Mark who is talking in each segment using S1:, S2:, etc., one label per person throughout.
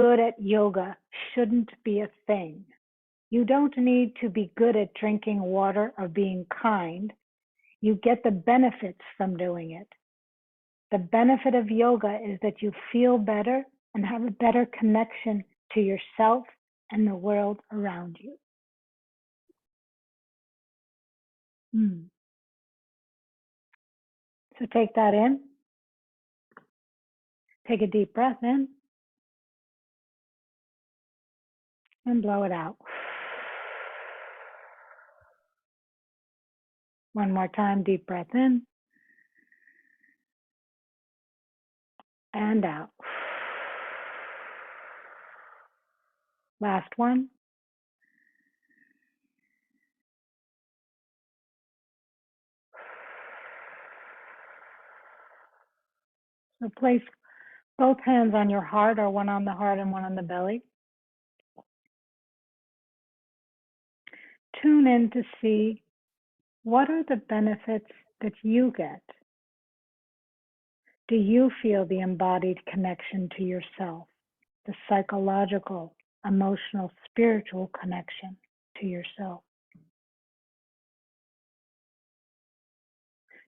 S1: good at yoga shouldn't be a thing. You don't need to be good at drinking water or being kind. You get the benefits from doing it. The benefit of yoga is that you feel better and have a better connection to yourself and the world around you. So take that in. Take a deep breath in and blow it out. One more time, deep breath in and out. Last one. So place both hands on your heart, or one on the heart and one on the belly. Tune in to see what are the benefits that you get. Do you feel the embodied connection to yourself, the psychological, emotional, spiritual connection to yourself?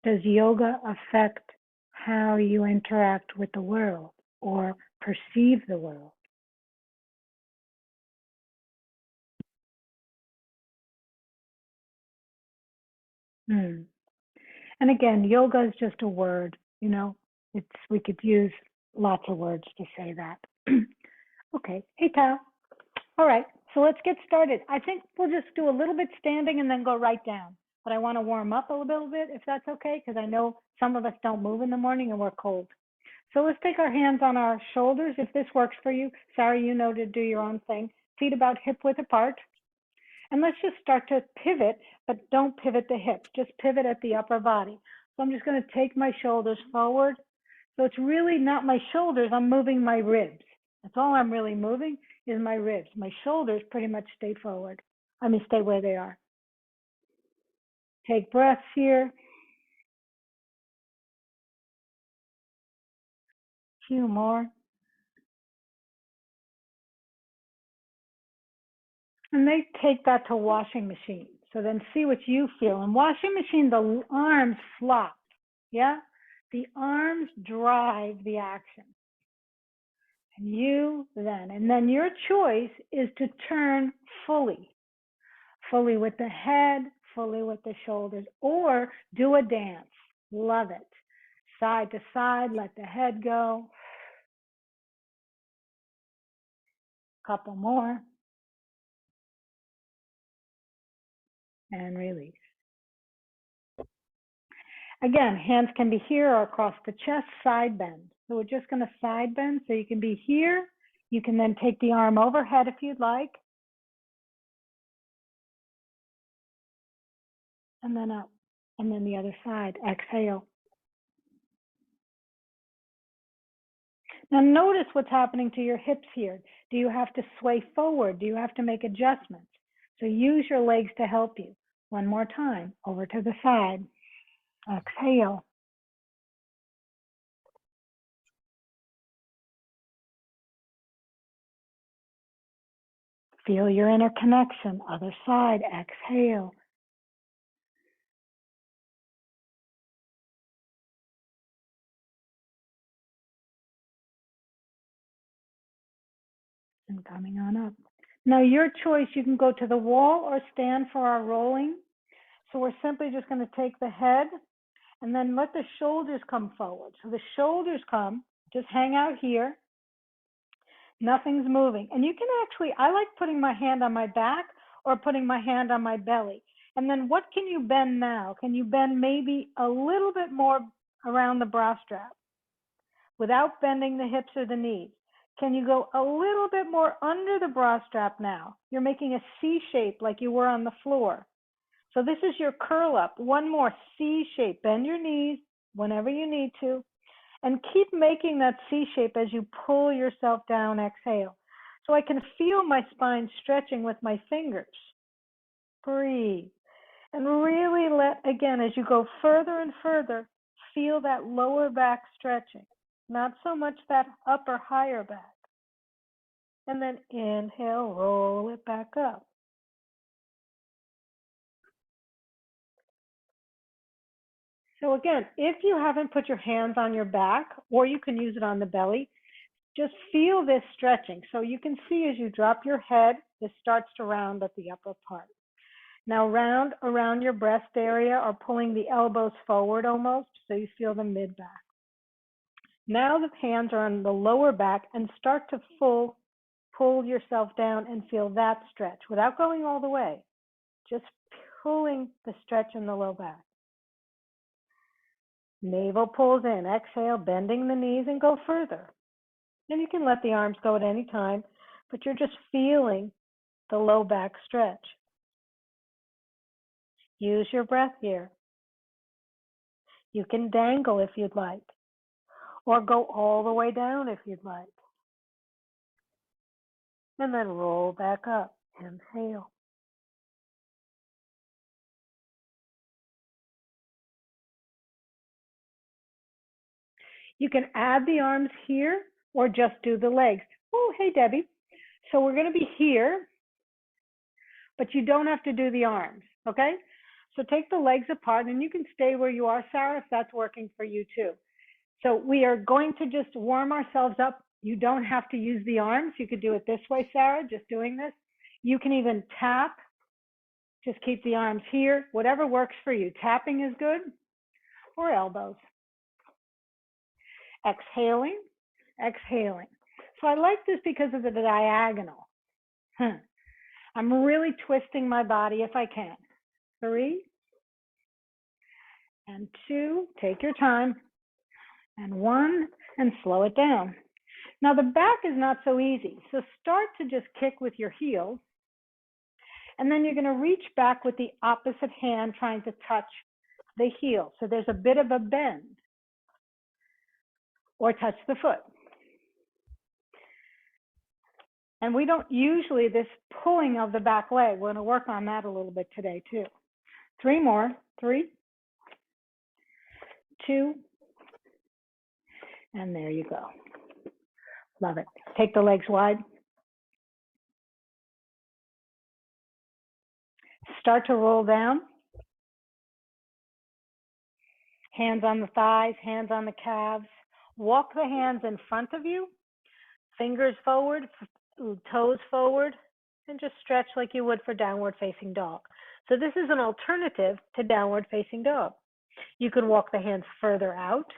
S1: Does yoga affect how you interact with the world or perceive the world? And again, yoga is just a word, we could use lots of words to say that. Okay, hey Tao. All right, so let's get started. I think we'll just do a little bit standing and then go right down. But I want to warm up a little bit, if that's okay, because I know some of us don't move in the morning and we're cold. So let's take our hands on our shoulders, if this works for you. Sorry, you know to do your own thing. Feet about hip width apart. And let's just start to pivot, but don't pivot the hips, just pivot at the upper body. So I'm just going to take my shoulders forward. So it's really not my shoulders, I'm moving my ribs. That's all I'm really moving is my ribs. My shoulders pretty much stay forward. Stay where they are. Take breaths here. A few more. And they take that to washing machine. So then see what you feel. In washing machine, the arms flop. Yeah? The arms drive the action. And then your choice is to turn fully with the head, fully with the shoulders, or do a dance. Love it. Side to side, let the head go. Couple more. And release. Again, hands can be here or across the chest, side bend. So we're just going to side bend. So you can be here. You can then take the arm overhead if you'd like. And then up. And then the other side. Exhale. Now notice what's happening to your hips here. Do you have to sway forward? Do you have to make adjustments? So use your legs to help you. One more time. Over to the side. Exhale. Feel your inner connection. Other side. Exhale. And coming on up. Now your choice, you can go to the wall or stand for our rolling. So we're simply just going to take the head and then let the shoulders come forward. So the shoulders come, just hang out here. Nothing's moving. And you can actually, I like putting my hand on my back or putting my hand on my belly. And then what can you bend now? Can you bend maybe a little bit more around the bra strap without bending the hips or the knees? Can you go a little bit more under the bra strap now? You're making a C shape like you were on the floor. So this is your curl up. One more C shape. Bend your knees whenever you need to. And keep making that C shape as you pull yourself down. Exhale. So I can feel my spine stretching with my fingers. Breathe. And really again, as you go further and further, feel that lower back stretching. Not so much that upper higher back. And then inhale, roll it back up. So again, if you haven't put your hands on your back, or you can use it on the belly, just feel this stretching. So you can see as you drop your head, this starts to round at the upper part. Now round around your breast area or pulling the elbows forward almost, so you feel the mid-back. Now the hands are on the lower back and start to pull yourself down and feel that stretch without going all the way. Just pulling the stretch in the low back. Navel pulls in. Exhale, bending the knees and go further. And you can let the arms go at any time, but you're just feeling the low back stretch. Use your breath here. You can dangle if you'd like, or go all the way down if you'd like. And then roll back up. Inhale. You can add the arms here or just do the legs. Oh, hey, Debbie. So we're going to be here, but you don't have to do the arms, okay? So take the legs apart, and you can stay where you are, Sarah, if that's working for you too. So we are going to just warm ourselves up. You don't have to use the arms. You could do it this way, Sarah, just doing this. You can even tap. Just keep the arms here. Whatever works for you. Tapping is good, or elbows. Exhaling, exhaling. So I like this because of the diagonal. I'm really twisting my body if I can. 3 and 2, take your time, and 1, and slow it down. Now the back is not so easy, so start to just kick with your heels, and then you're going to reach back with the opposite hand trying to touch the heel. So there's a bit of a bend, or touch the foot. And we don't usually, this pulling of the back leg, we're going to work on that a little bit today too. 3 more. 3, 2, and there you go. Love it. Take the legs wide. Start to roll down. Hands on the thighs, hands on the calves. Walk the hands in front of you, fingers forward, toes forward, and just stretch like you would for downward facing dog. So this is an alternative to downward facing dog. You can walk the hands further out.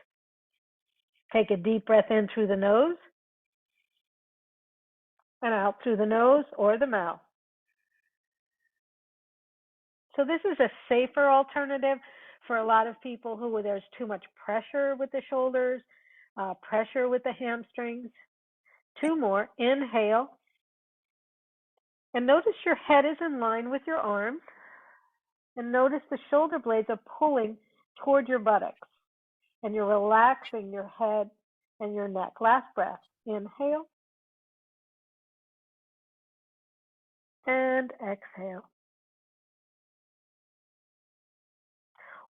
S1: Take a deep breath in through the nose and out through the nose or the mouth. So this is a safer alternative for a lot of people who there's too much pressure with the shoulders, pressure with the hamstrings. 2 more. Inhale. And notice your head is in line with your arms. And notice the shoulder blades are pulling toward your buttocks. And you're relaxing your head and your neck. Last breath. Inhale. And exhale.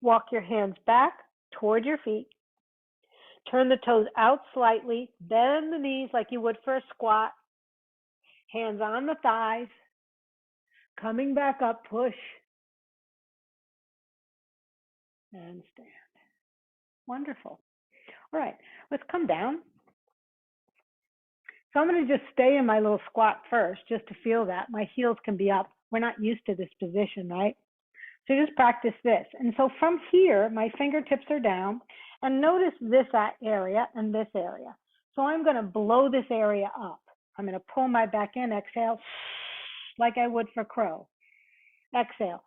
S1: Walk your hands back toward your feet. Turn the toes out slightly. Bend the knees like you would for a squat. Hands on the thighs. Coming back up, push. And stand. Wonderful. All right, let's come down. So I'm going to just stay in my little squat first, just to feel that. My heels can be up. We're not used to this position, right? So just practice this. And so from here, my fingertips are down. And notice this area and this area. So I'm going to blow this area up. I'm going to pull my back in, exhale, like I would for crow. Exhale,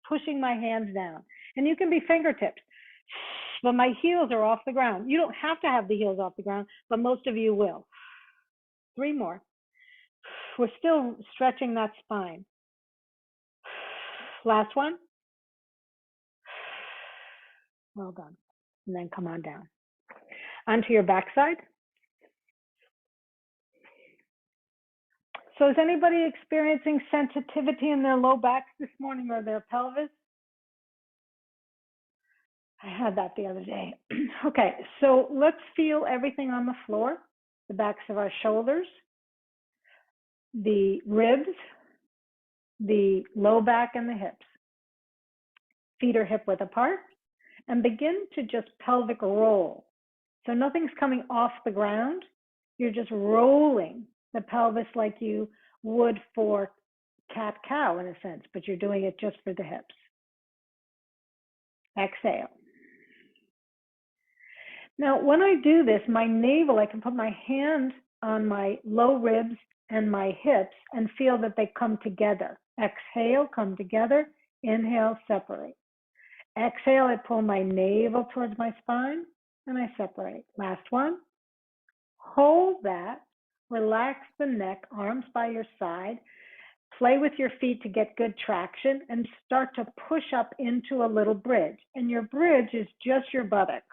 S1: pushing my hands down. And you can be fingertips, but my heels are off the ground. You don't have to have the heels off the ground, but most of you will. 3 more. We're still stretching that spine. Last one. Well done. And then come on down. Onto your backside. So is anybody experiencing sensitivity in their low backs this morning or their pelvis? I had that the other day. Okay, so let's feel everything on the floor. the backs of our shoulders, the ribs, the low back, and the hips. Feet are hip width apart, and begin to just pelvic roll. So nothing's coming off the ground. You're just rolling the pelvis like you would for cat-cow in a sense, but you're doing it just for the hips. Exhale. Now, when I do this, my navel, I can put my hand on my low ribs and my hips and feel that they come together. Exhale, come together. Inhale, separate. Exhale, I pull my navel towards my spine and I separate. Last one. Hold that. Relax the neck, arms by your side. Play with your feet to get good traction and start to push up into a little bridge. And your bridge is just your buttocks.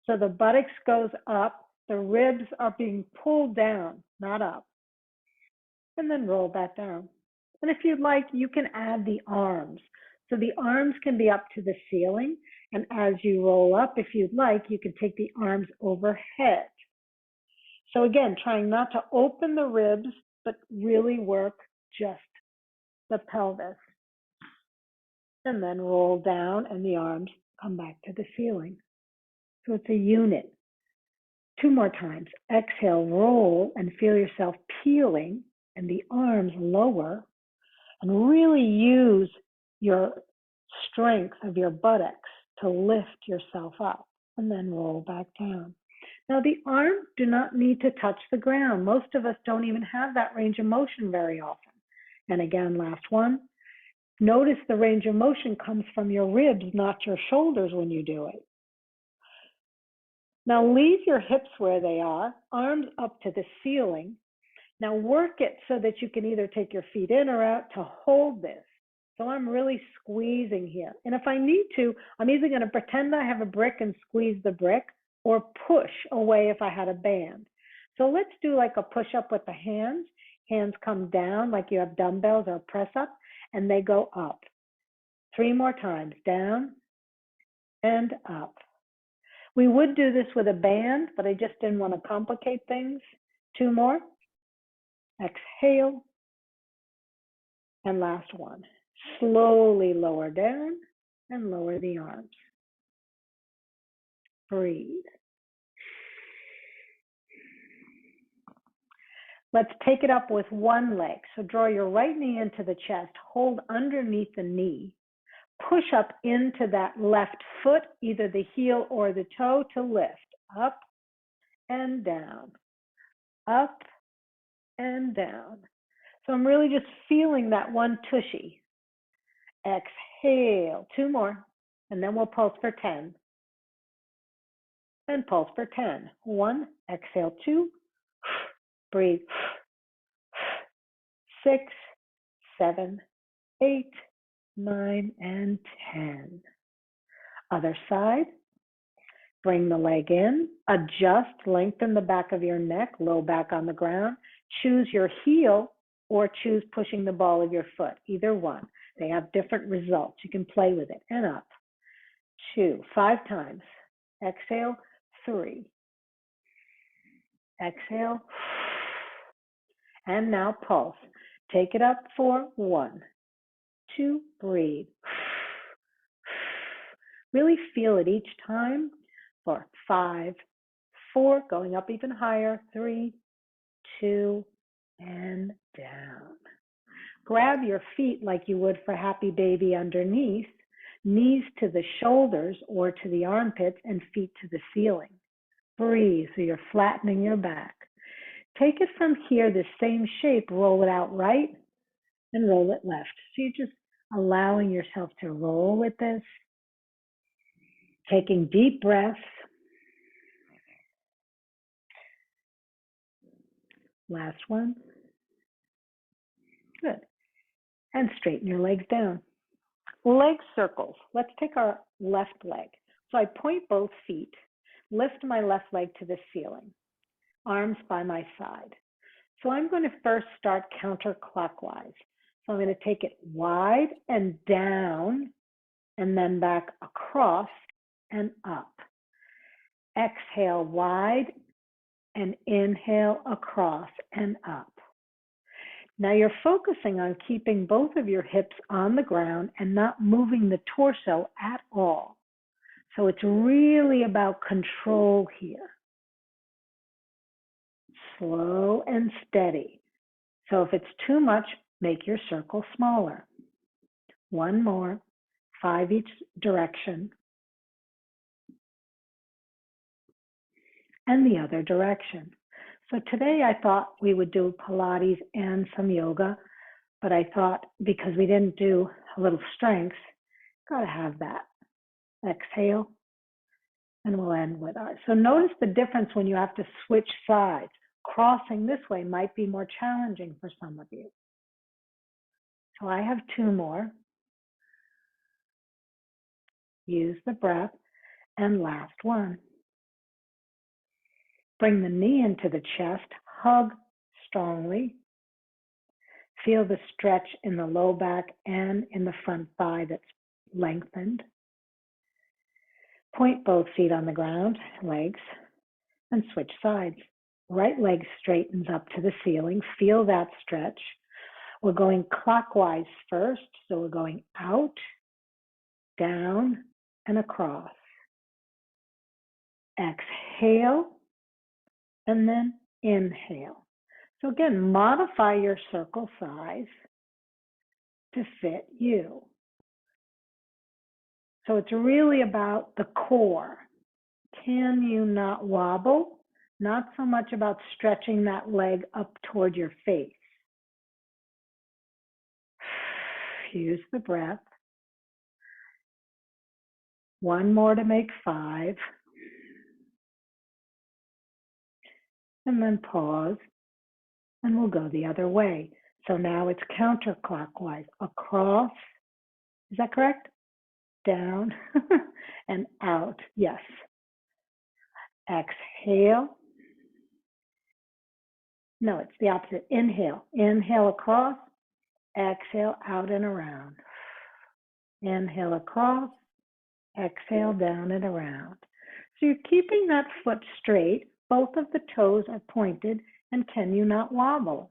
S1: So the buttocks goes up, the ribs are being pulled down, not up. And then roll that down. And if you'd like, you can add the arms. So the arms can be up to the ceiling. And as you roll up, if you'd like, you can take the arms overhead. So again, trying not to open the ribs, but really work just the pelvis. And then roll down and the arms come back to the ceiling. So it's a unit. 2 more times. Exhale, roll, and feel yourself peeling and the arms lower, and really use your strength of your buttocks to lift yourself up, and then roll back down. Now the arms do not need to touch the ground. Most of us don't even have that range of motion very often. And again, last one. Notice the range of motion comes from your ribs, not your shoulders when you do it. Now leave your hips where they are, arms up to the ceiling. Now work it so that you can either take your feet in or out to hold this. So I'm really squeezing here. And if I need to, I'm either going to pretend I have a brick and squeeze the brick, or push away if I had a band. So let's do like a push up with the hands. Hands come down like you have dumbbells or press up, and they go up. 3 more times, down and up. We would do this with a band, but I just didn't want to complicate things. 2 more. Exhale. And last one. Slowly lower down and lower the arms. Breathe. Let's take it up with one leg. So draw your right knee into the chest, hold underneath the knee, push up into that left foot, either the heel or the toe, to lift. Up and down, up and down. So I'm really just feeling that one tushy. Exhale, 2 more, and then we'll pulse for 10. And pulse for 10. 1, exhale, 2, breathe. 6, 7, 8, 9, and 10. Other side. Bring the leg in, adjust, lengthen the back of your neck, low back on the ground. Choose your heel or choose pushing the ball of your foot, either one. They have different results. You can play with it. And up. 2, 5 times. Exhale, 3. Exhale. And now pulse. Take it up for 1, 2, breathe. Really feel it each time for 5, 4, going up even higher, 3, 2, and down. Grab your feet like you would for happy baby underneath, knees to the shoulders or to the armpits, and feet to the ceiling. Breathe so you're flattening your back. Take it from here, the same shape, roll it out right and roll it left. So you're just allowing yourself to roll with this, taking deep breaths. Last one. Good. And straighten your legs down. Leg circles. Let's take our left leg. So I point both feet, lift my left leg to the ceiling, arms by my side. So I'm going to first start counterclockwise. So I'm going to take it wide and down, and then back across and up. Exhale wide and inhale across and up. Now you're focusing on keeping both of your hips on the ground and not moving the torso at all. So it's really about control here. Slow and steady. So if it's too much, make your circle smaller. One more, 5 each direction. And the other direction. So today I thought we would do Pilates and some yoga, but I thought because we didn't do a little strength, gotta have that. Exhale, and we'll end with ours. So notice the difference when you have to switch sides. Crossing this way might be more challenging for some of you. So I have 2 more. Use the breath, and last one. Bring the knee into the chest, hug strongly. Feel the stretch in the low back and in the front thigh that's lengthened. Point both feet on the ground, legs, and switch sides. Right leg straightens up to the ceiling. Feel that stretch. We're going clockwise first, so we're going out, down, and across. Exhale, and then inhale. So again, modify your circle size to fit you. So it's really about the core. Can you not wobble? Not so much about stretching that leg up toward your face. Use the breath. One more to make 5. And then pause, and we'll go the other way. So now it's counterclockwise. Across, is that correct? Down and out, yes. Exhale. No, it's the opposite. Inhale. Inhale across. Exhale out and around. Inhale across. Exhale down and around. So you're keeping that foot straight. Both of the toes are pointed. And can you not wobble?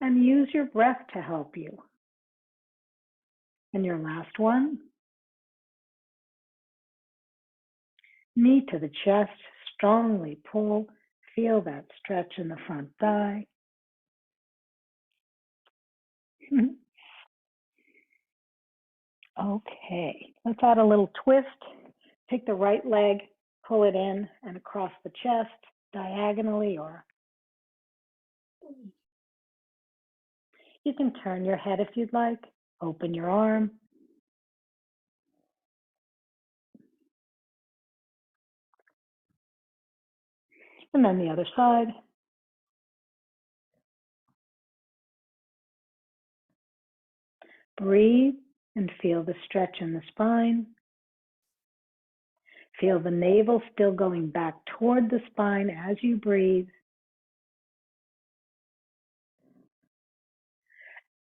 S1: And use your breath to help you. And your last one. Knee to the chest. Strongly pull. Feel that stretch in the front thigh. Okay, let's add a little twist. Take the right leg, pull it in and across the chest, diagonally, or you can turn your head if you'd like. Open your arm. And then the other side. Breathe and feel the stretch in the spine. Feel the navel still going back toward the spine as you breathe.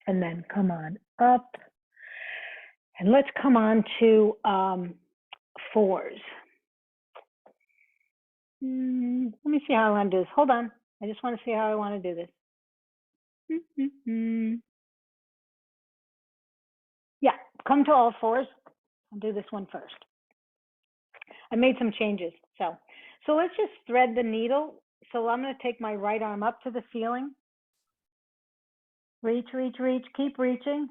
S1: And then come on up. And let's come on to 4s. Let me see how I want to do this. Hold on. I just want to see how I want to do this. Yeah, come to all 4s. I'll do this one first. I made some changes. So let's just thread the needle. So I'm going to take my right arm up to the ceiling. Reach, reach, reach. Keep reaching.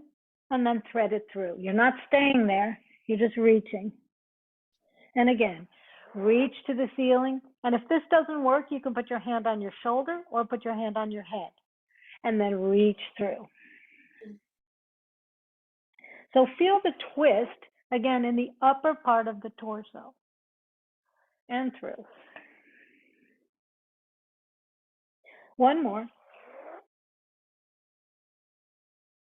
S1: And then thread it through. You're not staying there. You're just reaching. And again, reach to the ceiling. And if this doesn't work, you can put your hand on your shoulder or put your hand on your head. And then reach through. So feel the twist, again, in the upper part of the torso. And through. One more.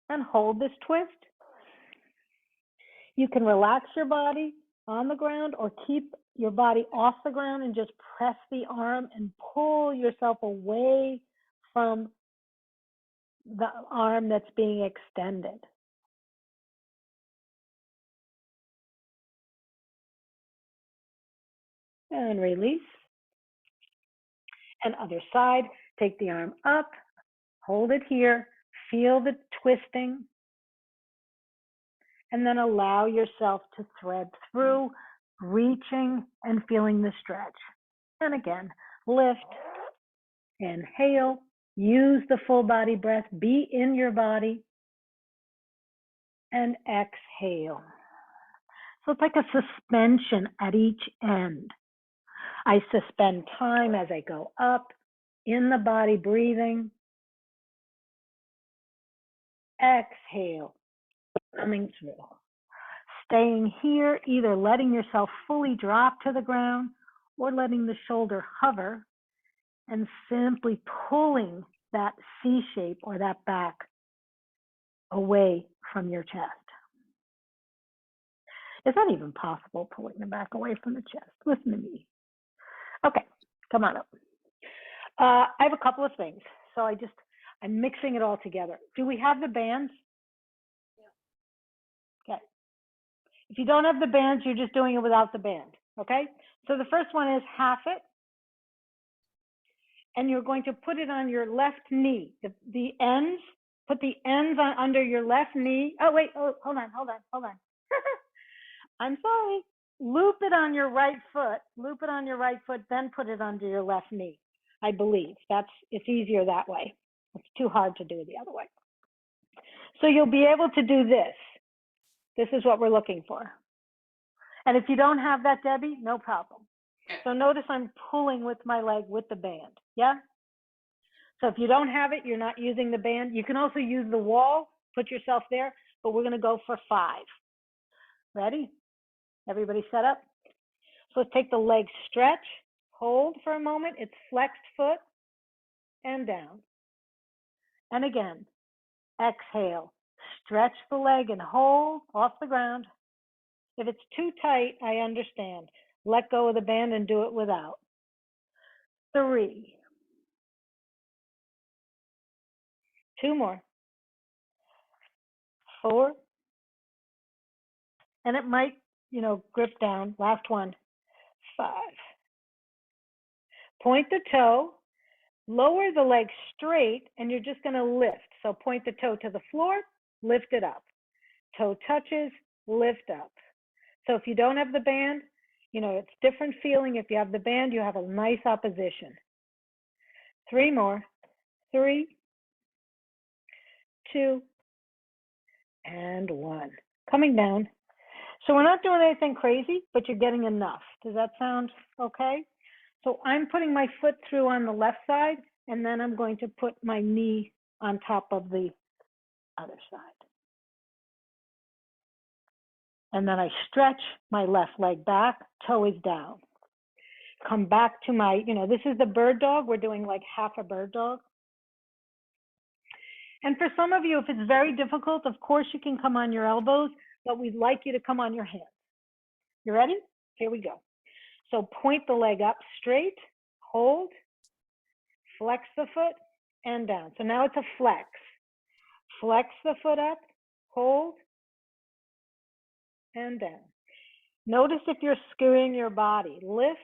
S1: And hold this twist. You can relax your body on the ground or keep your body off the ground and just press the arm and pull yourself away from the arm that's being extended. And release. And other side, take the arm up, hold it here, feel the twisting, and then allow yourself to thread through, reaching and feeling the stretch. And again, lift, inhale, use the full body breath, be in your body, and exhale. So it's like a suspension at each end. I suspend time as I go up, in the body, breathing. Exhale, coming through. Staying here, either letting yourself fully drop to the ground or letting the shoulder hover and simply pulling that C shape or that back away from your chest. Is that even possible, pulling the back away from the chest? Listen to me. Okay, come on up. I have a couple of things. So I'm mixing it all together. Do we have the bands? Okay. If you don't have the bands, you're just doing it without the band. Okay? So the first one is half it. And you're going to put it on your left knee. The ends, put the ends on under your left knee. Oh, wait, hold on. I'm sorry. Loop it on your right foot, then put it under your left knee. I believe it's easier that way. It's too hard to do the other way. So you'll be able to do this. This is what we're looking for. And if you don't have that, Debbie, no problem. So notice I'm pulling with my leg with the band, yeah? So if you don't have it, you're not using the band. You can also use the wall, put yourself there, but we're gonna go for 5. Ready? Everybody set up? So let's take the leg stretch, hold for a moment, it's flexed foot, and down. And again, exhale, stretch the leg and hold off the ground. If it's too tight, I understand. Let go of the band and do it without. 3. 2 more. 4. And it might, grip down. Last one. 5. Point the toe, lower the leg straight, and you're just going to lift. So point the toe to the floor, lift it up. Toe touches, lift up. So if you don't have the band, it's different feeling. If you have the band, you have a nice opposition. 3 more. 3, 2, and 1. Coming down. So we're not doing anything crazy, but you're getting enough. Does that sound okay? So I'm putting my foot through on the left side, and then I'm going to put my knee on top of the other side. And then I stretch my left leg back, toe is down. Come back to my, this is the bird dog. We're doing like half a bird dog. And for some of you, if it's very difficult, of course you can come on your elbows, but we'd like you to come on your hands. You ready? Here we go. So point the leg up straight, hold, flex the foot, and down. So now it's a flex. Flex the foot up, hold, and down. Notice if you're skewing your body. Lift,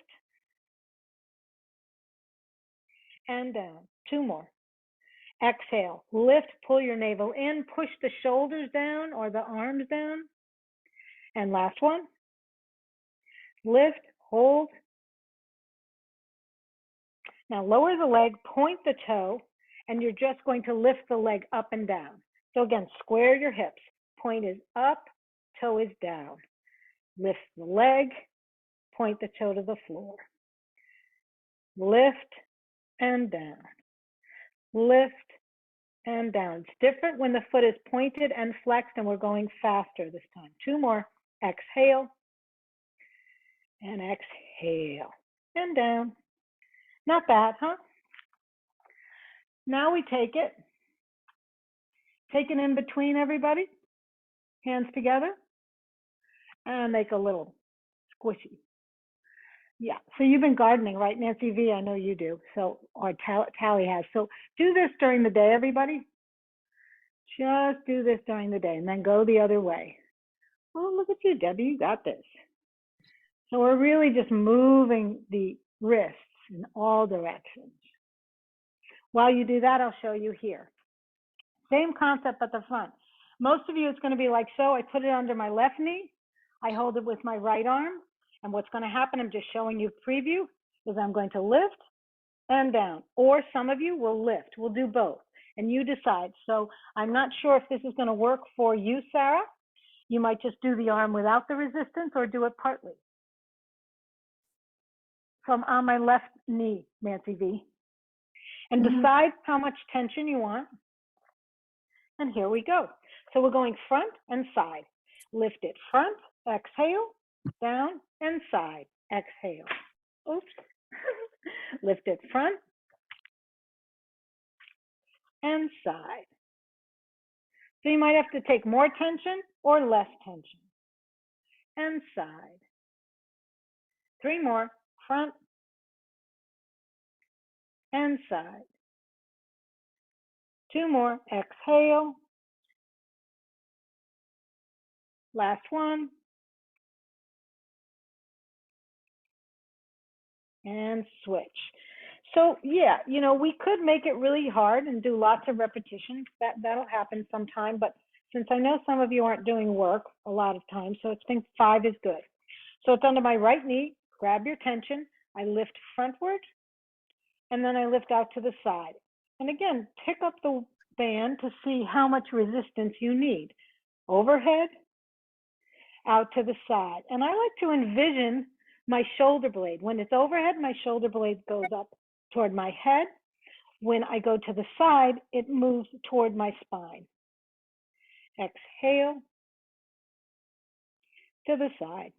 S1: and down. 2 more. Exhale, lift, pull your navel in, push the shoulders down or the arms down. And last one. Lift, hold. Now lower the leg, point the toe, and you're just going to lift the leg up and down. So again, square your hips. Point is up, toe is down. Lift the leg, point the toe to the floor. Lift and down. Lift and down. It's different when the foot is pointed and flexed, and we're going faster this time. 2 more. Exhale and exhale and down. Not bad, huh? Now we take it in between, everybody. Hands together and make a little squishy. Yeah, so you've been gardening, right, Nancy V? I know you do. So, or Tally has. So do this during the day, everybody. Just do this during the day and then go the other way. Oh, look at you, Debbie, you got this. So we're really just moving the wrists in all directions. While you do that, I'll show you here. Same concept at the front. Most of you, it's going to be like so. I put it under my left knee. I hold it with my right arm. And what's going to happen, I'm just showing you preview, is I'm going to lift and down. Or some of you will lift. We'll do both. And you decide. So I'm not sure if this is going to work for you, Sarah. You might just do the arm without the resistance or do it partly. So I'm on my left knee, Nancy V. And decide how much tension you want. And here we go. So we're going front and side. Lift it front, exhale, down and side, exhale. Oops. Lift it front and side. So you might have to take more tension or less tension. And side. 3 more, front and side. 2 more, exhale. Last one. And switch. So yeah, you know, we could make it really hard and do lots of repetitions. That'll happen sometime, but since I know some of you aren't doing work a lot of times, so I think 5 is good. So it's under my right knee, grab your tension, I lift frontward, and then I lift out to the side. And again, pick up the band to see how much resistance you need. Overhead, out to the side. And I like to envision my shoulder blade. When it's overhead, my shoulder blade goes up toward my head. When I go to the side, it moves toward my spine. Exhale to the side.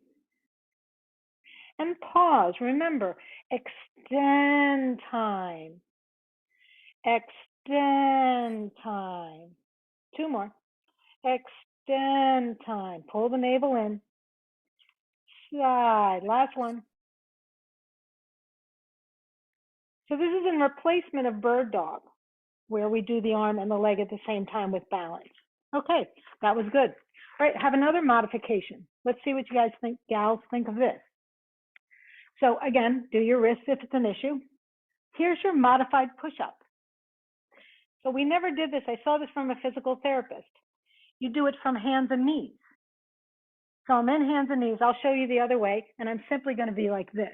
S1: And pause. Remember, extend time. Extend time. 2 more. Extend time. Pull the navel in. Side. Last one. So this is in replacement of bird dog, where we do the arm and the leg at the same time with balance. Okay, that was good. All right, have another modification. Let's see what you guys think, gals, think of this. So again, do your wrists if it's an issue. Here's your modified push-up. So we never did this. I saw this from a physical therapist. You do it from hands and knees. So I'm in hands and knees. I'll show you the other way, and I'm simply going to be like this.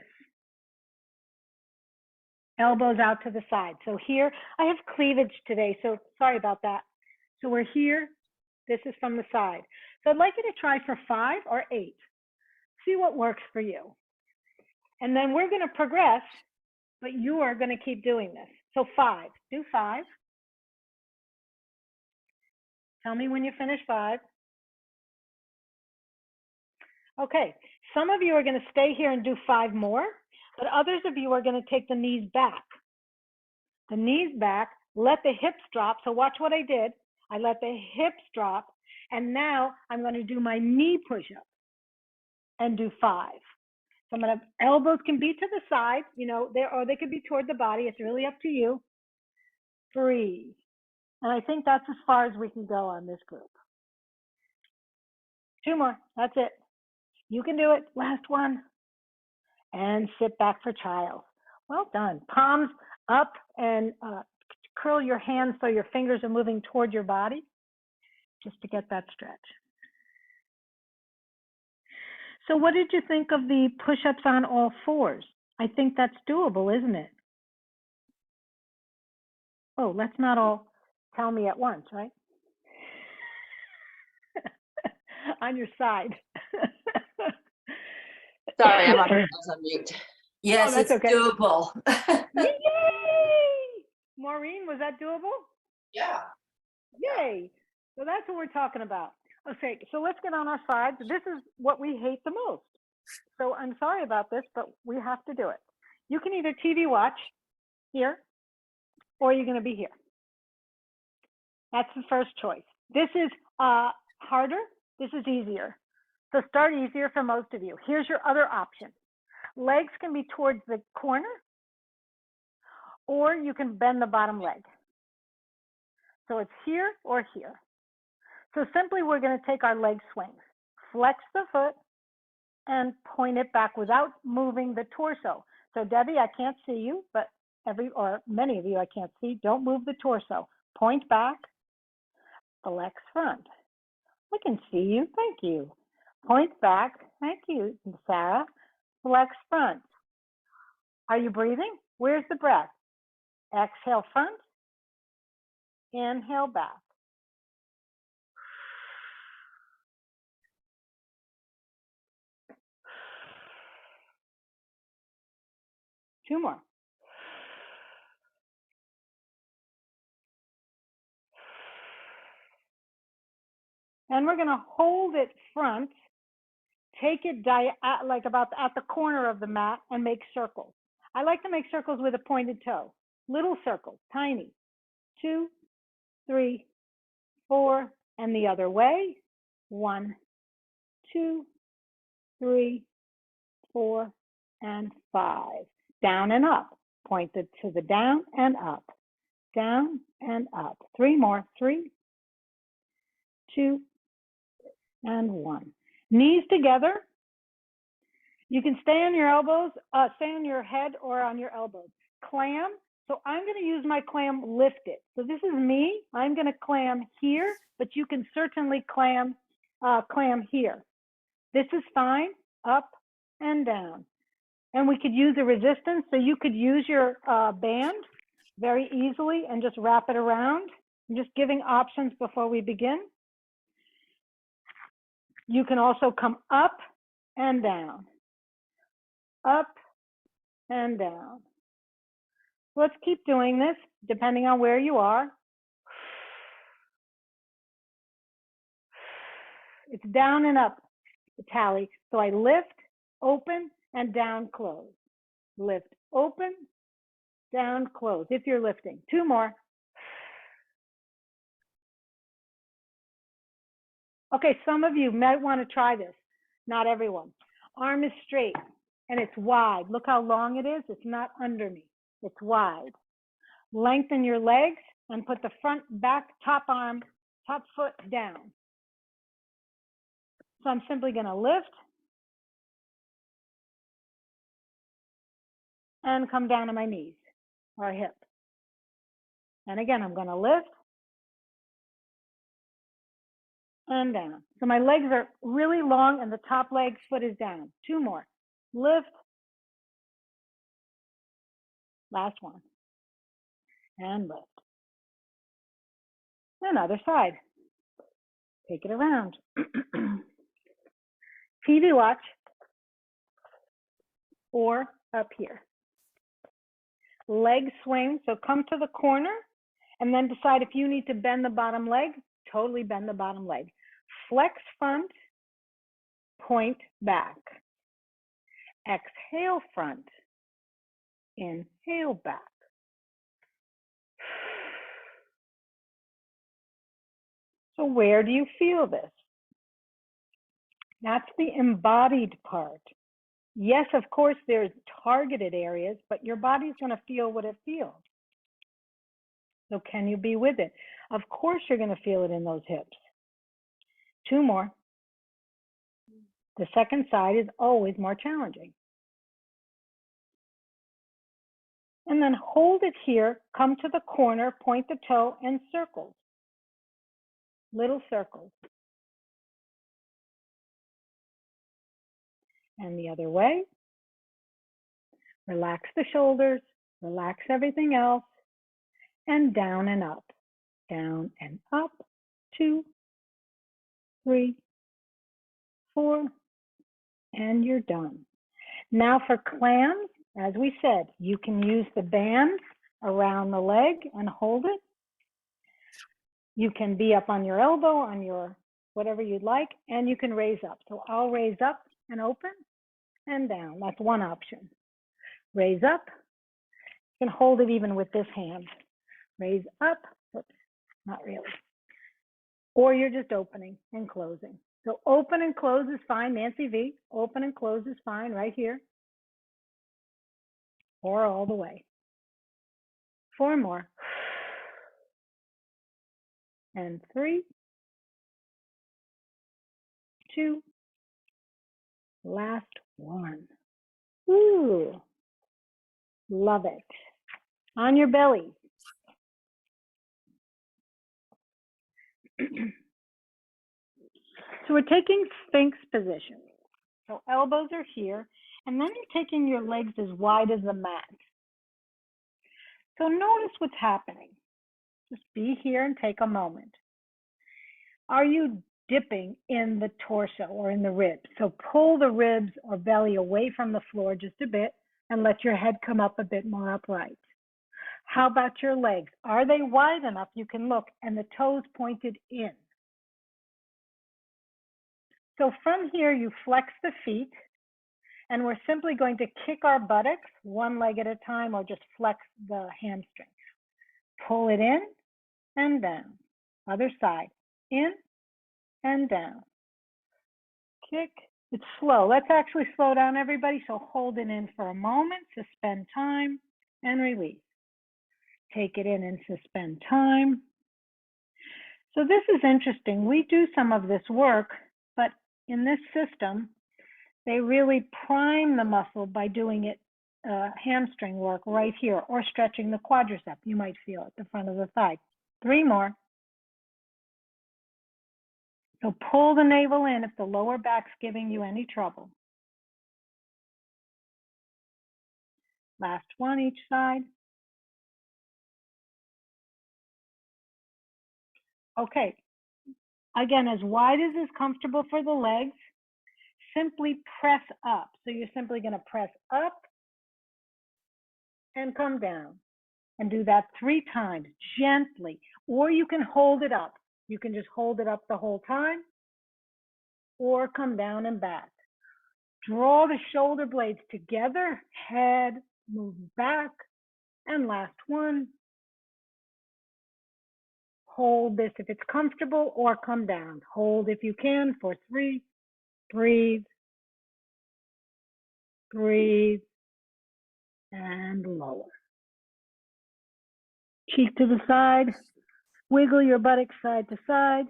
S1: Elbows out to the side. So here, I have cleavage today, so sorry about that. So we're here. This is from the side. So I'd like you to try for 5 or 8. See what works for you. And then we're going to progress, but you are going to keep doing this. So 5. Do 5. Tell me when you finish 5. Okay. Some of you are going to stay here and do 5 more, but others of you are going to take the knees back. The knees back, let the hips drop. So watch what I did. I let the hips drop, and now I'm going to do my knee push-up and do 5. So I'm going to, elbows can be to the side, you know, or they could be toward the body. It's really up to you. 3. And I think that's as far as we can go on this group. 2 more. That's it. You can do it. Last one. And sit back for child. Well done. Palms up and curl your hands so your fingers are moving toward your body, just to get that stretch. So what did you think of the push-ups on all 4s? I think that's doable, isn't it? Oh, let's not all tell me at once, right? On your side.
S2: Sorry, I'm on mute. Yes,
S1: that's
S2: it's
S1: okay.
S2: doable.
S1: Yay! Maureen, was that doable?
S2: Yeah.
S1: Yay! So that's what we're talking about. Okay, so let's get on our sides. This is what we hate the most. So I'm sorry about this, but we have to do it. You can either TV watch here, or you're going to be here. That's the first choice. This is harder. This is easier. So start easier for most of you. Here's your other option. Legs can be towards the corner, or you can bend the bottom leg. So it's here or here. So simply we're going to take our leg swings. Flex the foot and point it back without moving the torso. So Debbie, I can't see you, but or many of you I can't see, don't move the torso. Point back, flex front. I can see you, thank you. Point back, thank you, Sarah. Flex front. Are you breathing? Where's the breath? Exhale front, inhale back. Two more. And we're going to hold it front, take it like about at the corner of the mat and make circles. I like to make circles with a pointed toe. Little circles, tiny. 2, 3, 4, and the other way. 1, 2, 3, 4, and 5. Down and up. Pointed to the down and up. Down and up. 3 more. 3, 2, and 1. Knees together. You can stay on your elbows, stay on your head or on your elbows. Clam. So I'm going to use my clam lifted. So this is me. I'm going to clam here, but you can certainly clam here. This is fine. Up and down. And we could use a resistance. So you could use your band very easily and just wrap it around. I'm just giving options before we begin. You can also come up and down. Up and down. Let's keep doing this depending on where you are. It's down and up, the tally. So I lift, open, and down, close. Lift, open, down, close, if you're lifting. 2 more. Okay, some of you might want to try this. Not everyone. Arm is straight and it's wide. Look how long it is. It's not under me. It's wide. Lengthen your legs and put the front, back, top arm, top foot down. So I'm simply going to lift and come down to my knees or hip. And again, I'm going to lift and down. So my legs are really long and the top leg foot is down. 2 more. Lift. Last one. And lift. And other side. Take it around. TV watch or up here. Leg swing. So come to the corner and then decide if you need to bend the bottom leg. Totally bend the bottom leg. Flex front. Point back. Exhale front. Inhale back. So where do you feel this? That's the embodied part. Yes, of course, there's targeted areas, but your body's going to feel what it feels. So can you be with it? Of course, you're going to feel it in those hips. 2 more. The second side is always more challenging. And then hold it here, come to the corner, point the toe, and circles. Little circles. And the other way. Relax the shoulders, relax everything else, and down and up. Down and up. 2, 3, 4, and you're done. Now for clams, as we said, you can use the band around the leg and hold it. You can be up on your elbow, on your whatever you'd like, and you can raise up. So I'll raise up and open and down. That's one option. Raise up. You can hold it even with this hand. Raise up. Oops, not really. Or you're just opening and closing. So open and close is fine, Nancy V. Open and close is fine right here. Or all the way. 4 more. And 3, 2, last one. Ooh, love it. on your belly. So we're taking Sphinx position. So elbows are here, and then you're taking your legs as wide as the mat. So notice what's happening. Just be here and take a moment. Are you dipping in the torso or in the ribs? So pull the ribs or belly away from the floor just a bit and let your head come up a bit more upright. How about your legs? Are they wide enough? You can look and the toes pointed in. So from here, you flex the feet, and we're simply going to kick our buttocks one leg at a time or just flex the hamstrings. Pull it in and down. Other side, in and down. Kick. It's slow. Let's actually slow down, everybody. So hold it in for a moment, suspend time, and release. Take it in and suspend time. So this is interesting. We do some of this work, but in this system, they really prime the muscle by doing it hamstring work right here or stretching the quadricep. You might feel at the front of the thigh. 3 more. So pull the navel in if the lower back's giving you any trouble. Last one each side. Okay. Again, as wide as is comfortable for the legs, simply press up. So you're simply going to press up and come down. And do that 3 times gently, or you can hold it up. You can just hold it up the whole time, or come down and back. Draw the shoulder blades together, head moves back, and last one. Hold this if it's comfortable, or come down. Hold if you can for 3. Breathe, breathe, and lower. Cheek to the side. Wiggle your buttocks side to side.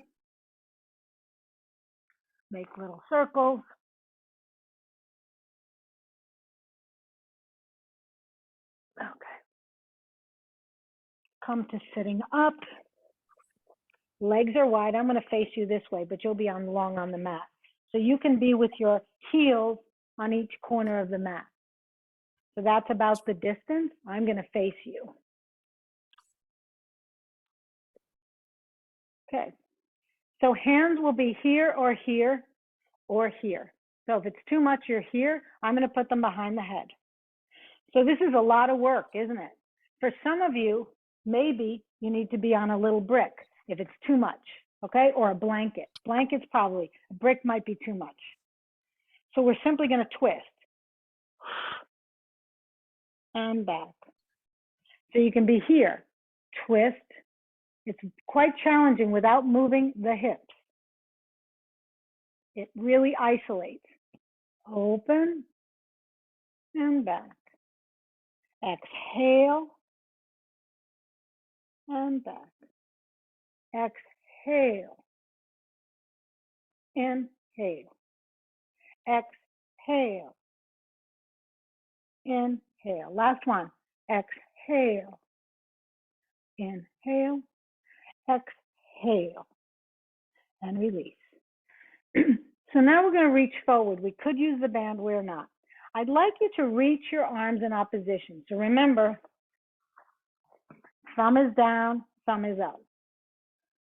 S1: Make little circles. Okay. Come to sitting up. Legs are wide. I'm going to face you this way, but you'll be long on the mat. So you can be with your heels on each corner of the mat. So that's about the distance. I'm going to face you. Okay. So hands will be here or here or here. So if it's too much, you're here. I'm going to put them behind the head. So this is a lot of work, isn't it? For some of you, maybe you need to be on a little brick if it's too much, okay? Or a blanket. Blanket's probably, a brick might be too much. So we're simply going to twist and back. So you can be here, twist. It's quite challenging without moving the hips. It really isolates. Open and back. Exhale and back. Exhale. Inhale. Exhale. Inhale. Last one. Exhale. Inhale. Exhale. And release. So now we're going to reach forward. We could use the band, we're not. I'd like you to reach your arms in opposition. So remember, thumb is down, thumb is up.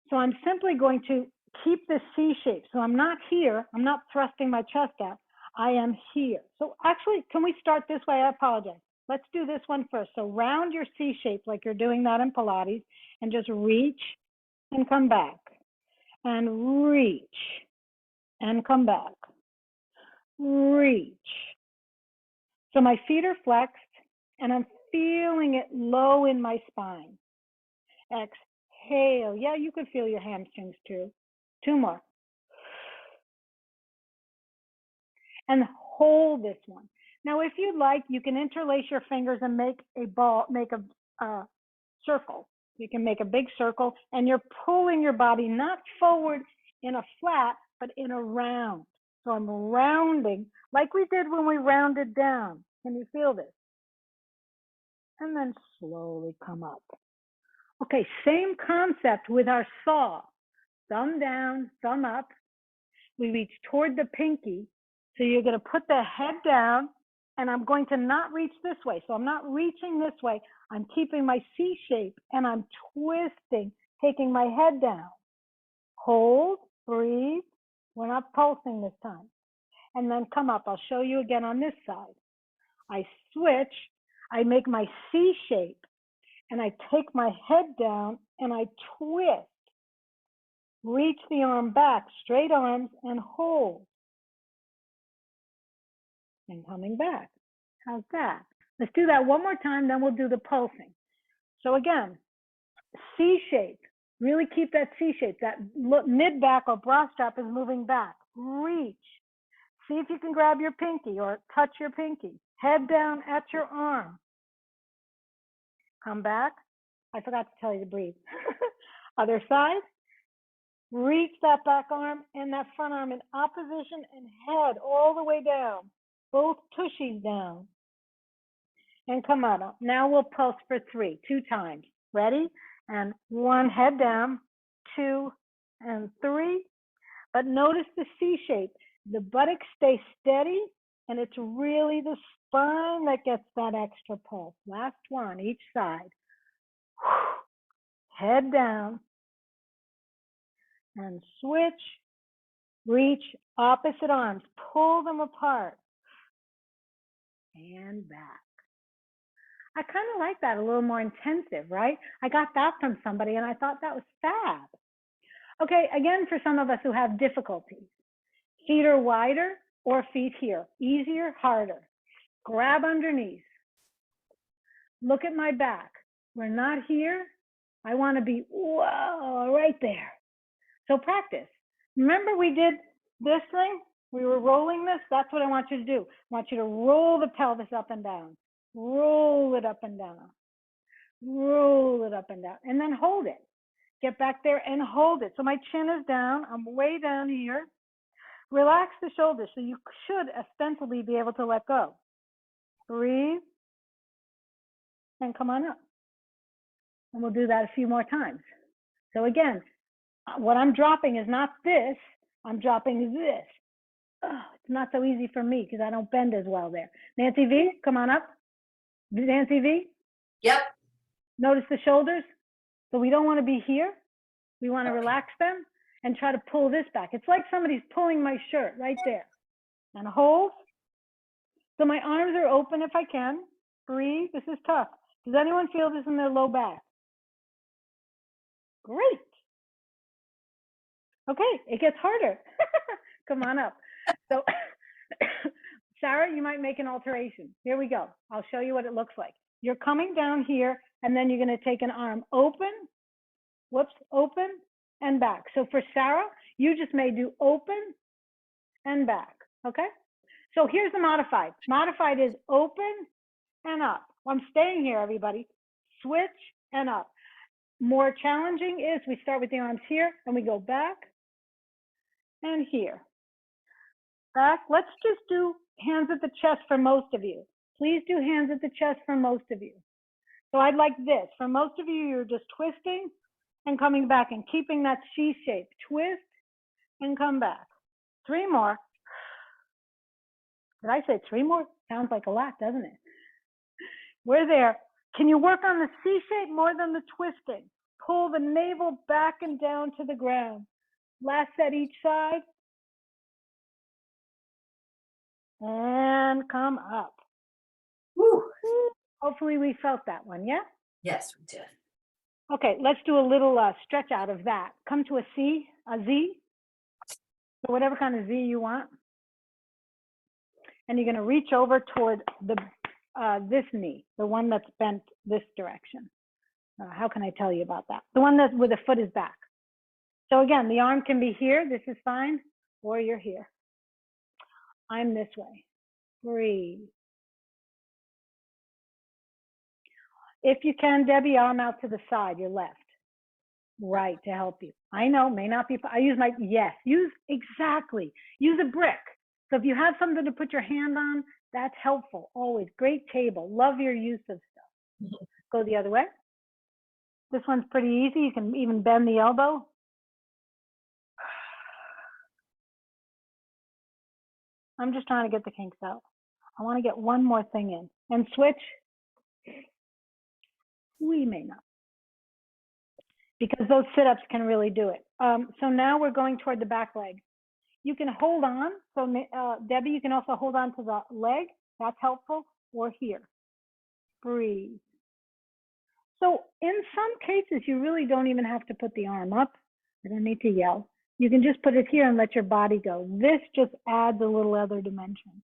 S1: So I'm simply going to keep this C shape. So I'm not here. I'm not thrusting my chest out. I am here. So actually, can we start this way? I apologize. Let's do this one first. So round your C shape like you're doing that in Pilates and just reach and come back. And reach and come back. Reach. So my feet are flexed and I'm feeling it low in my spine. Exhale. Yeah, you could feel your hamstrings too. 2 more. And hold this one. Now, if you'd like, you can interlace your fingers and make a ball, make a circle. You can make a big circle and you're pulling your body not forward in a flat, but in a round. So I'm rounding like we did when we rounded down. Can you feel this? and then slowly come up. Okay, same concept with our saw. Thumb down, thumb up. We reach toward the pinky. So you're going to put the head down, and I'm going to not reach this way. So I'm not reaching this way. I'm keeping my C shape, and I'm twisting, taking my head down. Hold, breathe. We're not pulsing this time. And then come up. I'll show you again on this side. I switch. I make my C shape, and I take my head down, and I twist. Reach the arm back, straight arms, and hold. And coming back. How's that? Let's do that one more time, then we'll do the pulsing. So again, C shape. Really keep that C shape. That mid back or bra strap is moving back. Reach. See if you can grab your pinky or touch your pinky. Head down at your arm. Come back. I forgot to tell you to breathe. Other side. Reach that back arm and that front arm in opposition and head all the way down. Both tushies down. And come out. Now we'll pulse for 3, 2 times. Ready? And 1, head down, 2, and 3. But notice the C shape. The buttocks stay steady, and it's really the spine that gets that extra pulse. Last one, each side. Head down, and switch. Reach opposite arms. Pull them apart. And back. I kind of like that, a little more intensive, right? I got that from somebody, and I thought that was fab. Okay, again, for some of us who have difficulties, feet are wider or feet here, easier, harder. Grab underneath. Look at my back. We're not here. I want to be, whoa, right there. So practice. Remember we did this thing? We were rolling this. That's what I want you to do. I want you to roll the pelvis up and down. Roll it up and down. Roll it up and down. And then hold it. Get back there and hold it. So my chin is down. I'm way down here. Relax the shoulders. So you should ostensibly be able to let go. Breathe. And come on up. And we'll do that a few more times. So again, what I'm dropping is not this. I'm dropping this. Oh, it's not so easy for me because I don't bend as well there. Nancy V, come on up. Nancy V?
S2: Yep.
S1: Notice the shoulders. So we don't want to be here. We want to relax them and try to pull this back. It's like somebody's pulling my shirt right there. And hold. So my arms are open if I can. Breathe. This is tough. Does anyone feel this in their low back? Great. Okay, it gets harder. Come on up. So Sarah, you might make an alteration. Here we go. I'll show you what it looks like. You're coming down here, and then you're going to take an arm open, whoops, open, and back. So for Sarah, you just may do open and back, okay? So here's the modified. Modified is open and up. I'm staying here, everybody. Switch and up. More challenging is we start with the arms here, and we go back and here. Back. Let's just do hands at the chest for most of you. Please do hands at the chest for most of you. So I'd like this. For most of you, you're just twisting and coming back and keeping that C shape. Twist and come back. 3 more. Did I say 3 more? Sounds like a lot, doesn't it? We're there. Can you work on the C shape more than the twisting? Pull the navel back and down to the ground. Last set each side. And come up.
S2: Woo.
S1: Hopefully we felt that one, yeah?
S2: Yes, we did.
S1: Okay, let's do a little stretch out of that. Come to a C, a Z. So whatever kind of Z you want. And you're going to reach over toward the this knee, the one that's bent this direction. How can I tell you about that? The one that's where the foot is back. So again, the arm can be here. This is fine. Or you're here. I'm this way. Breathe. If you can, Debbie, arm out to the side, your left. Right, to help you. I know, may not be, I use my, yes, use exactly. Use a brick. So if you have something to put your hand on, that's helpful, always. Great table. Love your use of stuff. Go the other way. This one's pretty easy. You can even bend the elbow. I'm just trying to get the kinks out. I want to get one more thing in. And switch. We may not. Because those sit-ups can really do it. So now we're going toward the back leg. You can hold on. So Debbie, you can also hold on to the leg. That's helpful. Or here. Breathe. So in some cases, you really don't even have to put the arm up. I don't need to yell. You can just put it here and let your body go. This just adds a little other dimension.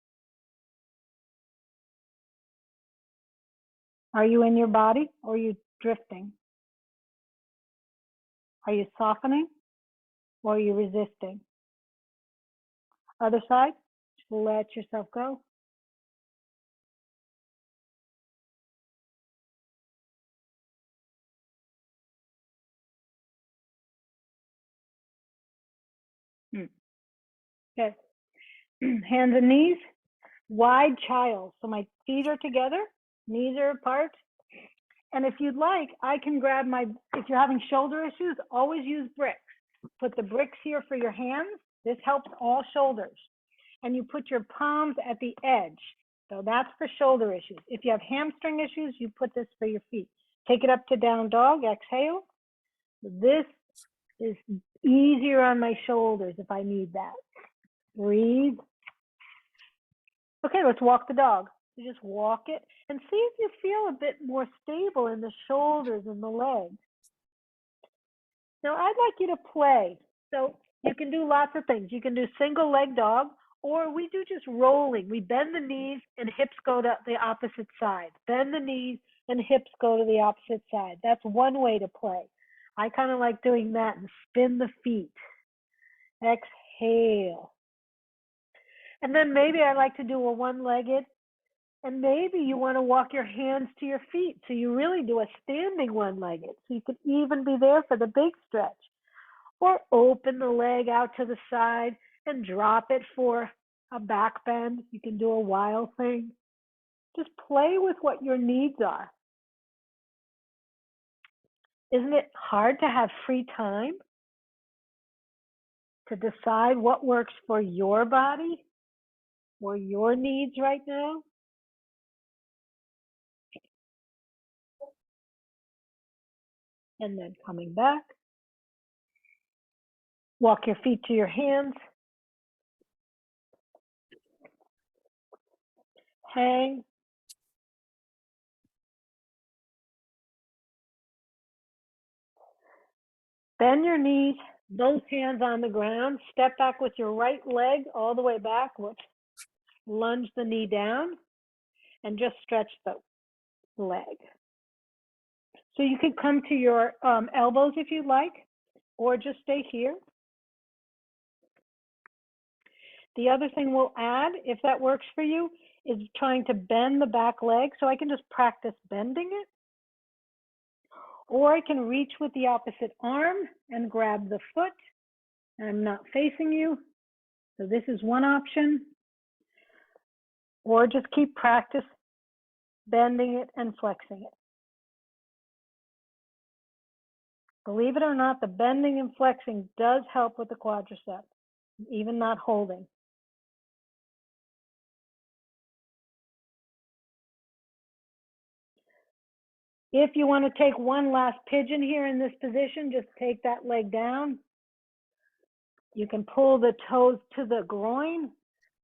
S1: Are you in your body or are you drifting? Are you softening or are you resisting? Other side, just let yourself go. Okay. Hands and knees, wide child. So my feet are together, knees are apart. And if you'd like, I can grab if you're having shoulder issues, always use bricks. Put the bricks here for your hands. This helps all shoulders. And you put your palms at the edge. So that's for shoulder issues. If you have hamstring issues, you put this for your feet. Take it up to down dog, exhale. This is easier on my shoulders if I need that. Breathe. Okay, let's walk the dog. You just walk it and see if you feel a bit more stable in the shoulders and the legs. Now, I'd like you to play. So you can do lots of things. You can do single leg dog, or we do just rolling. We bend the knees and hips go to the opposite side. Bend the knees and hips go to the opposite side. That's one way to play. I kind of like doing that and spin the feet. Exhale. And then maybe I like to do a one-legged, and maybe you want to walk your hands to your feet. So you really do a standing one-legged. So you could even be there for the big stretch. Or open the leg out to the side and drop it for a back bend. You can do a wild thing. Just play with what your needs are. Isn't it hard to have free time to decide what works for your body or your needs right now? And then coming back. Walk your feet to your hands. Hang. Bend your knees, both hands on the ground. Step back with your right leg all the way back. Lunge the knee down and just stretch the leg. So you could come to your elbows if you'd like, or just stay here. The other thing we'll add, if that works for you, is trying to bend the back leg. So I can just practice bending it. Or I can reach with the opposite arm and grab the foot. And I'm not facing you. So this is one option. Or just keep practice bending it and flexing it. Believe it or not, the bending and flexing does help with the quadriceps, even not holding. If you want to take one last pigeon here in this position, just take that leg down. You can pull the toes to the groin.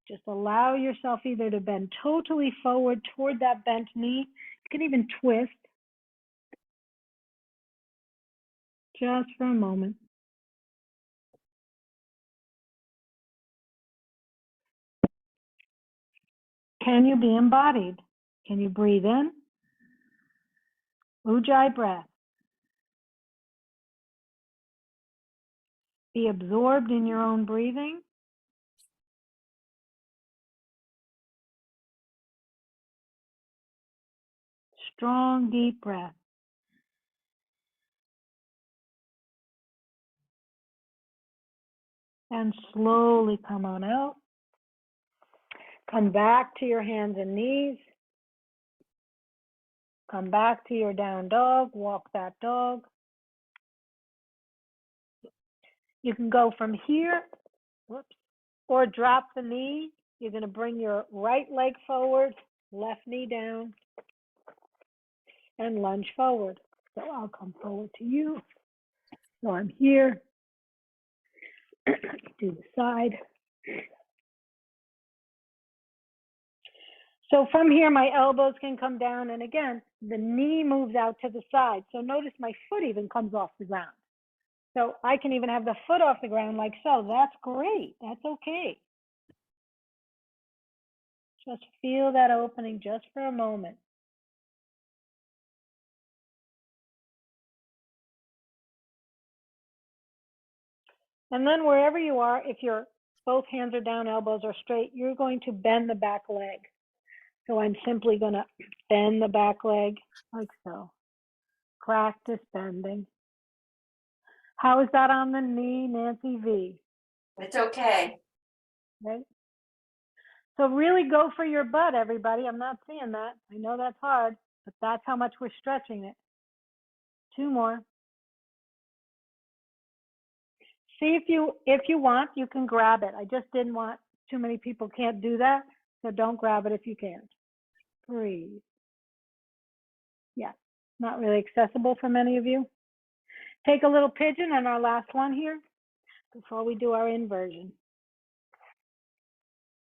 S1: Just allow yourself either to bend totally forward toward that bent knee. You can even twist. Just for a moment. Can you be embodied? Can you breathe in? Ujjayi breath. Be absorbed in your own breathing. Strong, deep breath. And slowly come on out. Come back to your hands and knees. Come back to your down dog, walk that dog. You can go from here, whoops, or drop the knee. You're going to bring your right leg forward, left knee down, and lunge forward. So I'll come forward to you. So I'm here. Do the side. So from here, my elbows can come down. And again, the knee moves out to the side. So notice my foot even comes off the ground. So I can even have the foot off the ground like so. That's great. That's okay. Just feel that opening just for a moment. And then wherever you are, if your both hands are down, elbows are straight, you're going to bend the back leg. So I'm simply going to bend the back leg like so. Practice bending. How is that on the knee, Nancy V?
S2: It's okay.
S1: Right? So really go for your butt, everybody. I'm not seeing that. I know that's hard, but that's how much we're stretching it. 2 more. See if you want, you can grab it. I just didn't want too many people can't do that, so don't grab it if you can't. Breathe. Yeah, not really accessible for many of you. Take a little pigeon and our last one here before we do our inversion.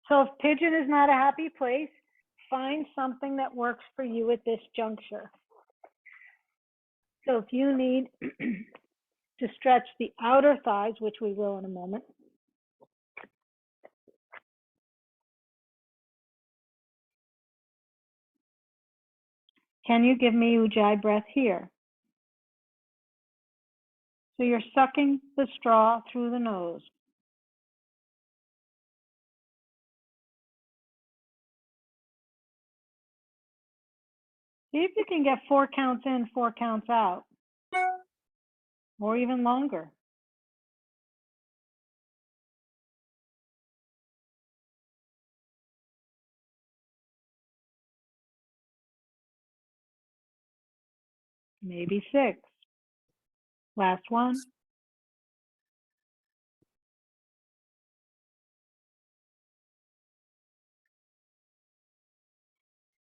S1: So if pigeon is not a happy place, find something that works for you at this juncture. So if you need to stretch the outer thighs, which we will in a moment, can you give me Ujjayi breath here? So you're sucking the straw through the nose. See if you can get 4 counts in, 4 counts out, or even longer. Maybe 6. Last one.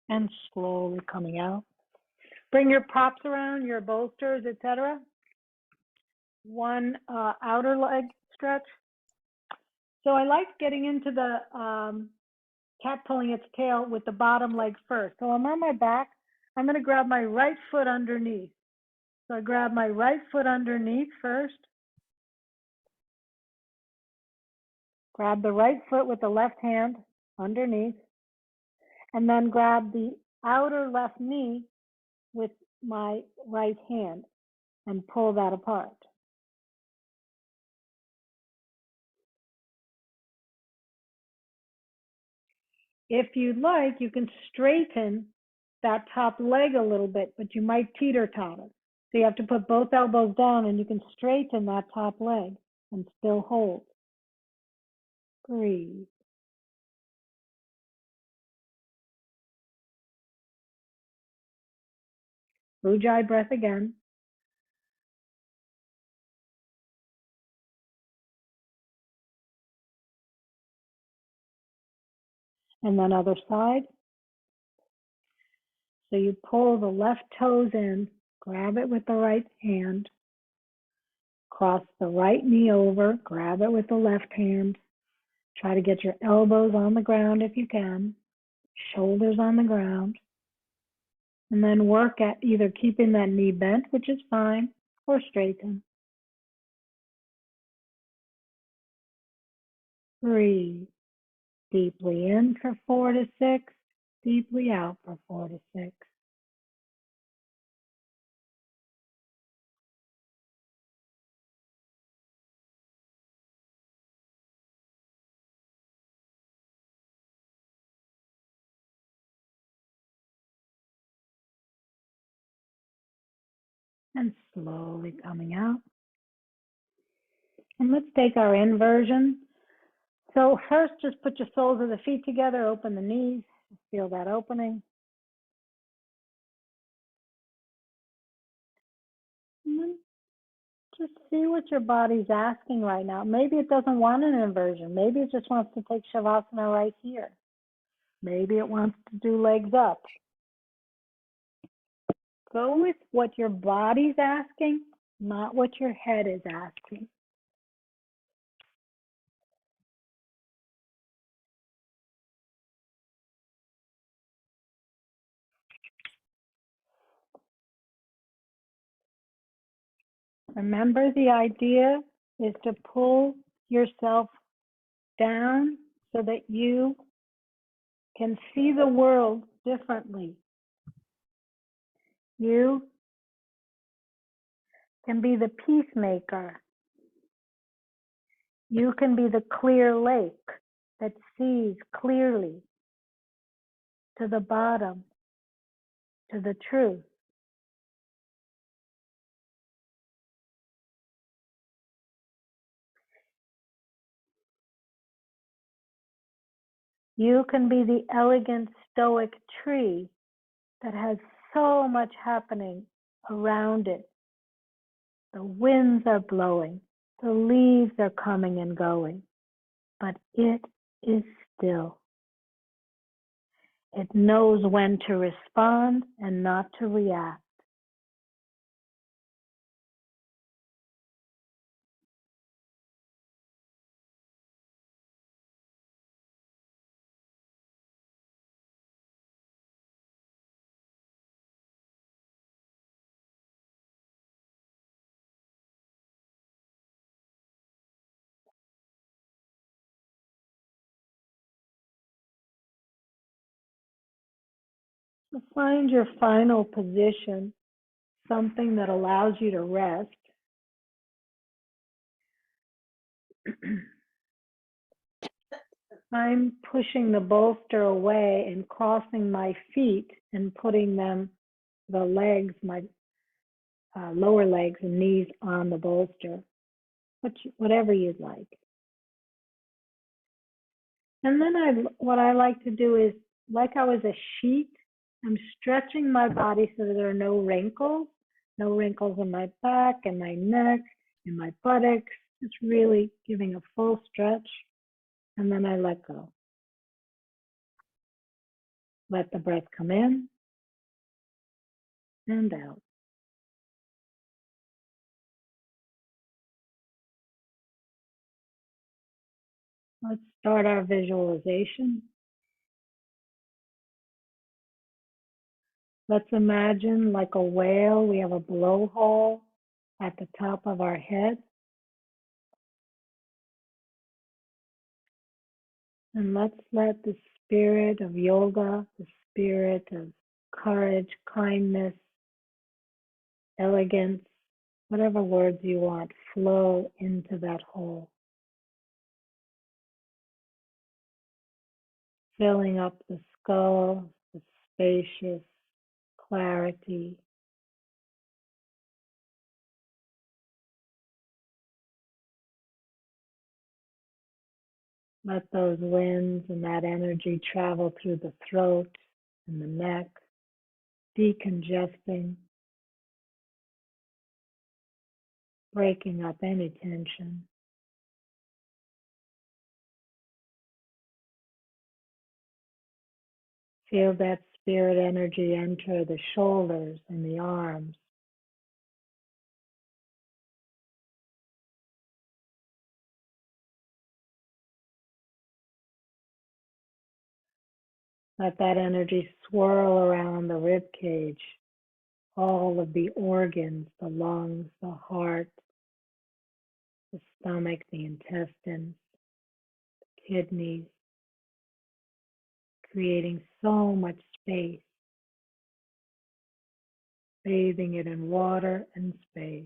S1: And slowly coming out. Bring your props around, your bolsters, etc. One outer leg stretch. So I like getting into the cat pulling its tail with the bottom leg first. So I'm on my back. I'm going to grab my right foot underneath. So I grab my right foot underneath first. Grab the right foot with the left hand underneath. And then grab the outer left knee with my right hand and pull that apart. If you'd like, you can straighten that top leg a little bit, but you might teeter-totter. So you have to put both elbows down and you can straighten that top leg and still hold. Breathe. Ujjayi breath again. And then other side. So you pull the left toes in, grab it with the right hand, cross the right knee over, grab it with the left hand. Try to get your elbows on the ground if you can, shoulders on the ground. And then work at either keeping that knee bent, which is fine, or straighten. Breathe. Deeply in for 4 to 6, deeply out for 4 to 6. And slowly coming out. And let's take our inversion. So first, just put your soles of the feet together, open the knees, feel that opening. Just see what your body's asking right now. Maybe it doesn't want an inversion. Maybe it just wants to take Shavasana right here. Maybe it wants to do legs up. Go with what your body's asking, not what your head is asking. Remember, the idea is to pull yourself down so that you can see the world differently. You can be the peacemaker. You can be the clear lake that sees clearly to the bottom, to the truth. You can be the elegant stoic tree that has so much happening around it. The winds are blowing, the leaves are coming and going, but it is still. It knows when to respond and not to react. So find your final position, something that allows you to rest. I'm pushing the bolster away and crossing my feet and putting them, the legs, my lower legs and knees on the bolster, whatever you'd like. And then what I like to do is, like I was a sheet, I'm stretching my body so that there are no wrinkles in my back and my neck and my buttocks, just really giving a full stretch. And then I let go. Let the breath come in and out. Let's start our visualization. Let's imagine, like a whale, we have a blowhole at the top of our head. And let's let the spirit of yoga, the spirit of courage, kindness, elegance, whatever words you want, flow into that hole, filling up the skull with spacious clarity. Let those winds and that energy travel through the throat and the neck, decongesting, breaking up any tension. Feel that spirit energy enter the shoulders and the arms. Let that energy swirl around the rib cage, all of the organs, the lungs, the heart, the stomach, the intestines, the kidneys, creating so much space, bathing it in water and space.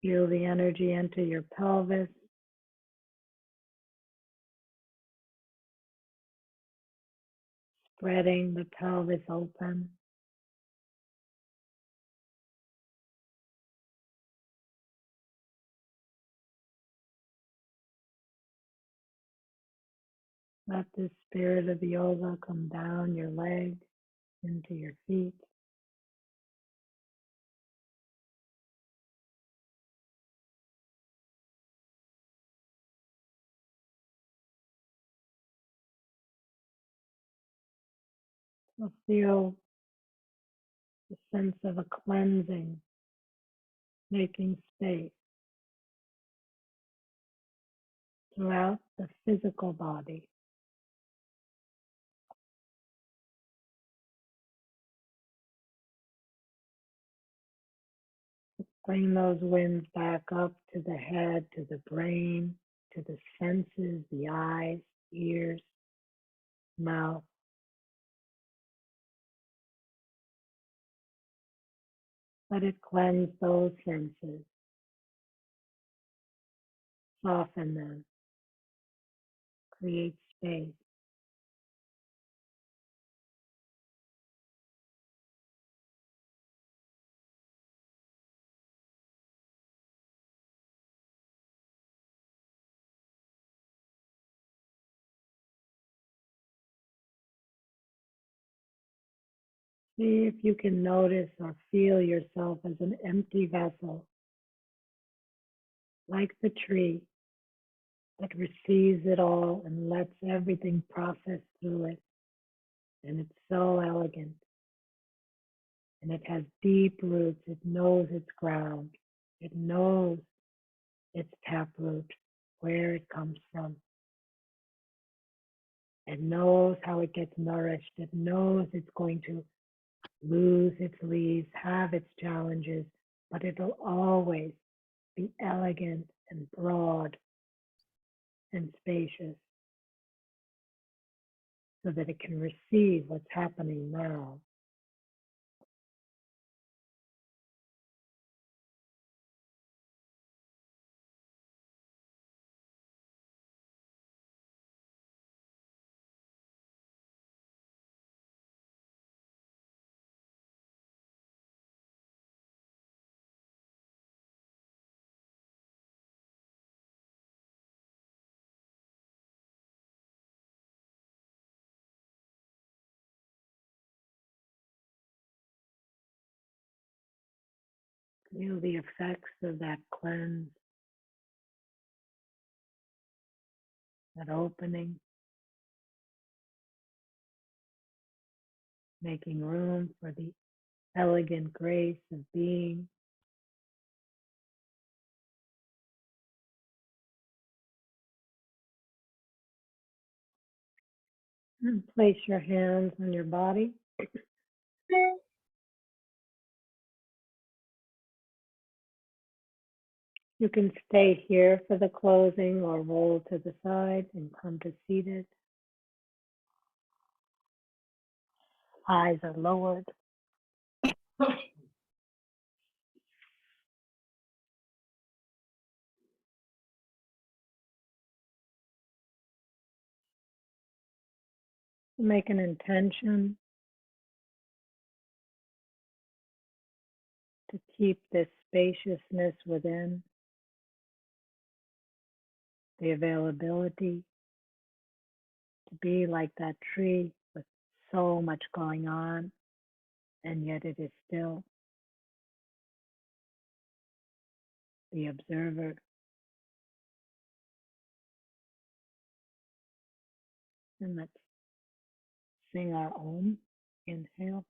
S1: Feel the energy enter your pelvis, spreading the pelvis open. Let the spirit of yoga come down your legs, into your feet. So feel the sense of a cleansing, making space throughout the physical body. Bring those winds back up to the head, to the brain, to the senses, the eyes, ears, mouth. Let it cleanse those senses, soften them, create space. See if you can notice or feel yourself as an empty vessel, like the tree that receives it all and lets everything process through it. And it's so elegant. And it has deep roots. It knows its ground. It knows its taproot, where it comes from. It knows how it gets nourished. It knows it's going to lose its leaves, have its challenges, but it'll always be elegant and broad and spacious so that it can receive what's happening now. Feel the effects of that cleanse, that opening, making room for the elegant grace of being. And place your hands on your body. You can stay here for the closing or roll to the side and come to seated. Eyes are lowered. Make an intention to keep this spaciousness within, the availability to be like that tree with so much going on, and yet it is still the observer. And let's sing our own. Inhale.